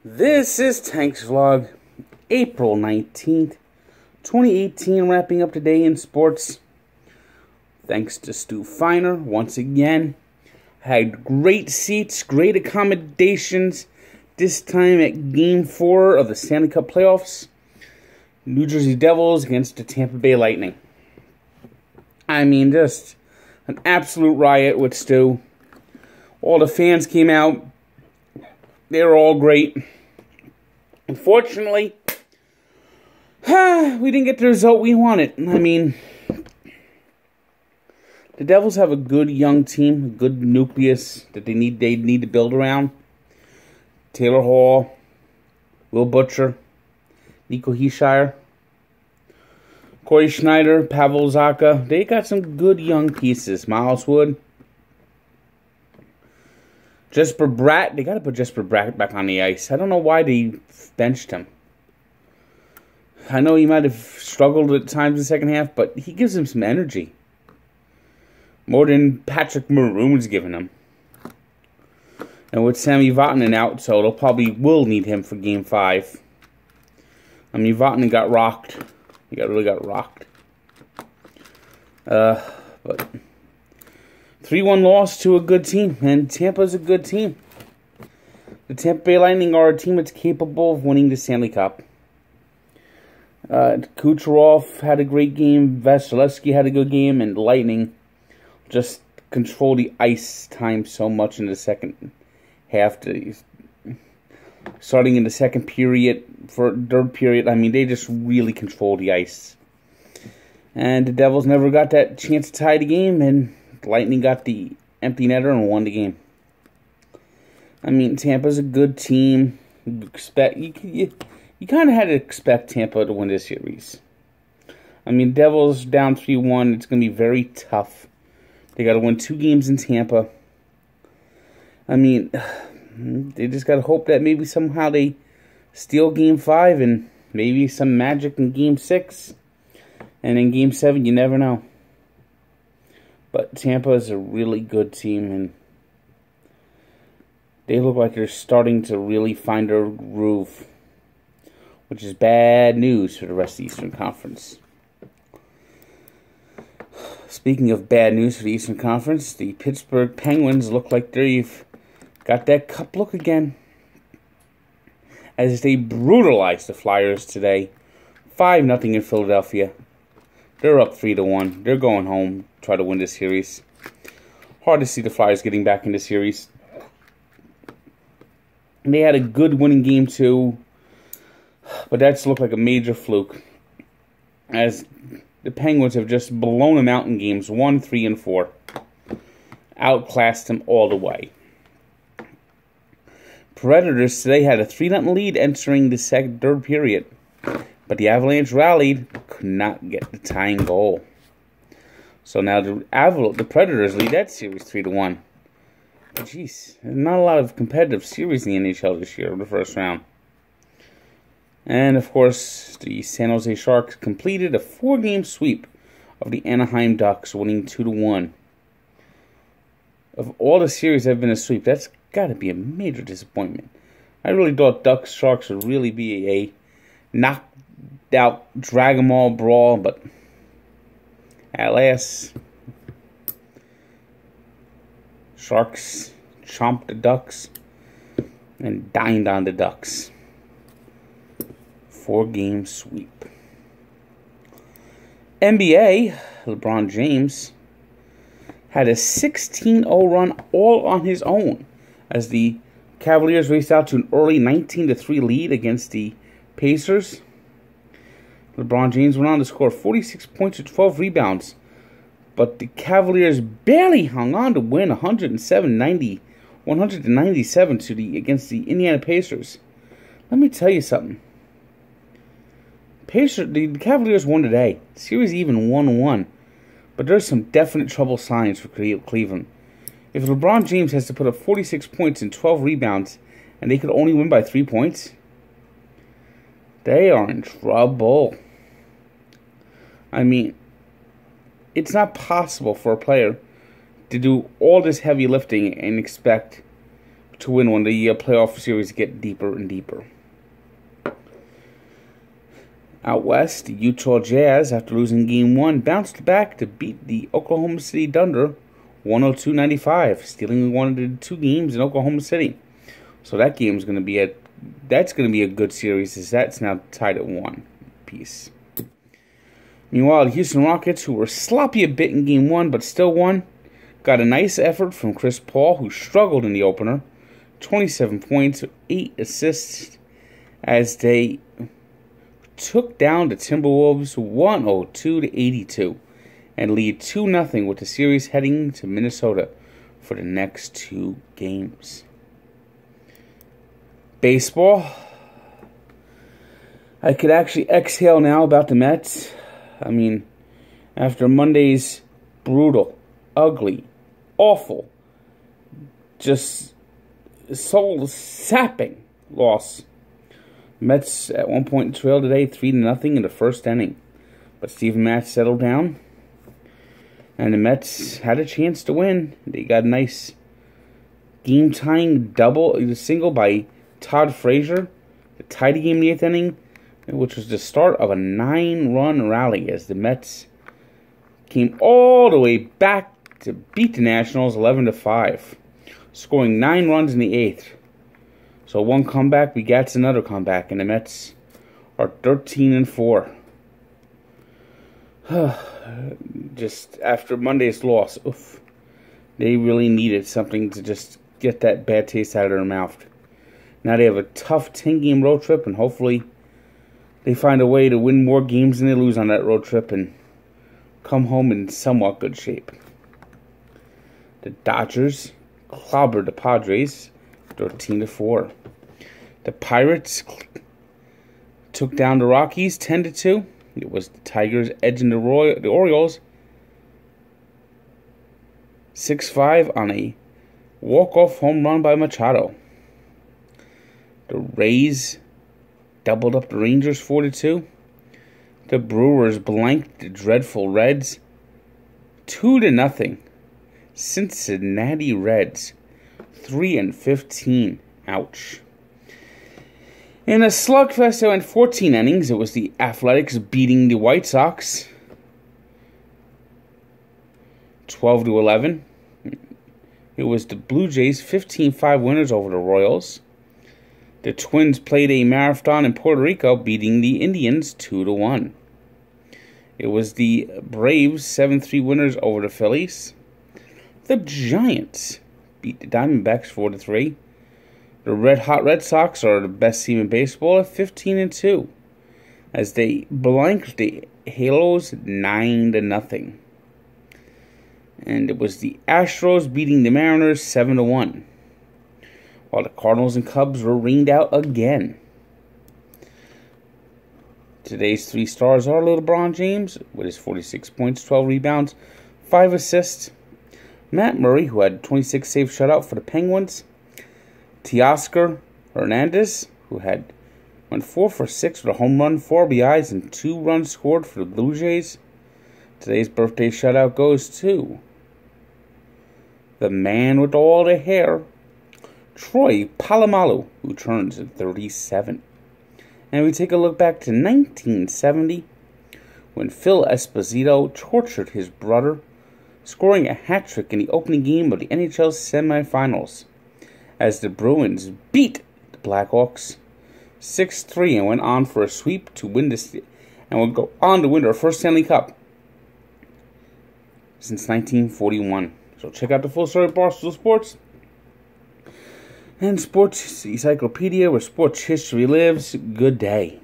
This is Tanks Vlog, April 19th, 2018, wrapping up today in sports. Thanks to Stu Feiner, once again. Had great seats, great accommodations, this time at Game 4 of the Stanley Cup playoffs. New Jersey Devils against the Tampa Bay Lightning. I mean, just an absolute riot with Stu. All the fans came out. They were all great. Unfortunately, we didn't get the result we wanted. I mean, the Devils have a good young team, a good nucleus that they need to build around. Taylor Hall, Will Butcher, Nico Hischier, Corey Schneider, Pavel Zacha. They got some good young pieces. Miles Wood. Jesper Bratt, they got to put Jesper Bratt back on the ice. I don't know why they benched him. I know he might have struggled at times in the second half, but he gives him some energy. More than Patrick Maroon's giving him. And with Sami Vatanen out, so they'll probably will need him for Game 5. I mean, Vatanen got rocked. He really got rocked. But 3-1 loss to a good team, and Tampa's a good team. The Tampa Bay Lightning are a team that's capable of winning the Stanley Cup. Kucherov had a great game, Vasilevsky had a good game, and the Lightning just control the ice time so much in the second half. Starting in the second period, for third period, I mean, they just really control the ice. And the Devils never got that chance to tie the game, and Lightning got the empty netter and won the game. I mean, Tampa's a good team. You kind of had to expect Tampa to win this series. I mean, Devils down 3-1. It's going to be very tough. They got to win 2 games in Tampa. I mean, they just got to hope that maybe somehow they steal Game 5 and maybe some magic in Game 6. And in Game 7, you never know. But Tampa is a really good team, and they look like they're starting to really find their groove, which is bad news for the rest of the Eastern Conference. Speaking of bad news for the Eastern Conference, the Pittsburgh Penguins look like they've got that cup look again, as they brutalized the Flyers today, 5-0 in Philadelphia. They're up 3-1. They're going home, try to win this series. Hard to see the Flyers getting back in the series. And they had a good winning game too, but that's looked like a major fluke, as the Penguins have just blown them out in games 1, 3, and 4. Outclassed them all the way. Predators today had a 3-0 lead entering the third period, but the Avalanche rallied, could not get the tying goal. So now the Predators lead that series 3-1. Jeez, there's not a lot of competitive series in the NHL this year in the first round. And of course, the San Jose Sharks completed a 4-game sweep of the Anaheim Ducks, winning 2-1. Of all the series that have been a sweep, that's got to be a major disappointment. I really thought Ducks Sharks would really be a knocked out drag 'em all brawl, but at last, Sharks chomped the Ducks and dined on the Ducks. 4-game sweep. NBA, LeBron James had a 16-0 run all on his own as the Cavaliers raced out to an early 19-3 lead against the Pacers. LeBron James went on to score 46 points with 12 rebounds, but the Cavaliers barely hung on to win 197 against the Indiana Pacers. Let me tell you something. The Cavaliers won today. The series even 1-1, but there's some definite trouble signs for Cleveland. If LeBron James has to put up 46 points and 12 rebounds, and they could only win by 3 points, they are in trouble. I mean, it's not possible for a player to do all this heavy lifting and expect to win when the playoff series get deeper and deeper. Out west, the Utah Jazz, after losing Game 1, bounced back to beat the Oklahoma City Thunder 102-95, stealing one of the 2 games in Oklahoma City. So that game is going to be a good series, as that's now tied at 1 piece. Meanwhile, the Houston Rockets, who were sloppy a bit in Game 1 but still won, got a nice effort from Chris Paul, who struggled in the opener. 27 points, 8 assists, as they took down the Timberwolves 102-82 and lead 2-0 with the series heading to Minnesota for the next 2 games. Baseball. I could actually exhale now about the Mets. I mean, after Monday's brutal, ugly, awful, just soul-sapping loss, Mets at one point trailed today 3-0 in the first inning. But Steven Matz settled down, and the Mets had a chance to win. They got a nice game-tying single by Todd Frazier that tied the game in the 8th inning, which was the start of a 9-run rally as the Mets came all the way back to beat the Nationals 11-5, scoring 9 runs in the 8th. So one comeback begats another comeback, and the Mets are 13-4. Just after Monday's loss, they really needed something to just get that bad taste out of their mouth. Now they have a tough 10-game road trip, and hopefully they find a way to win more games than they lose on that road trip and come home in somewhat good shape. The Dodgers clobbered the Padres 13-4. The Pirates took down the Rockies 10-2. It was the Tigers edging the Orioles 6-5 on a walk-off home run by Machado. The Rays doubled up the Rangers 4-2. The Brewers blanked the dreadful Reds 2-0. Cincinnati Reds 3-15. Ouch. In a slugfest that went 14 innings, it was the Athletics beating the White Sox 12-11. It was the Blue Jays 15-5 winners over the Royals. The Twins played a marathon in Puerto Rico, beating the Indians 2-1. It was the Braves 7-3 winners over the Phillies. The Giants beat the Diamondbacks 4-3. The Red Hot Red Sox are the best team in baseball at 15-2, as they blanked the Halos 9-0. And it was the Astros beating the Mariners 7-1, while the Cardinals and Cubs were rained out again. Today's 3 stars are LeBron James with his 46 points, 12 rebounds, 5 assists. Matt Murray, who had 26 save shutout for the Penguins. Teoscar Hernandez, who went 4 for 6 with a home run, 4 RBIs, and 2 runs scored for the Blue Jays. Today's birthday shutout goes to the man with all the hair, Troy Polamalu, who turns 37. And we take a look back to 1970, when Phil Esposito tortured his brother, scoring a hat-trick in the opening game of the NHL semifinals, as the Bruins beat the Blackhawks 6-3 and went on for a sweep to win and will go on to win their first Stanley Cup since 1941. So check out the full story of Barstool Sports and Sports Encyclopedia, where sports history lives. Good day.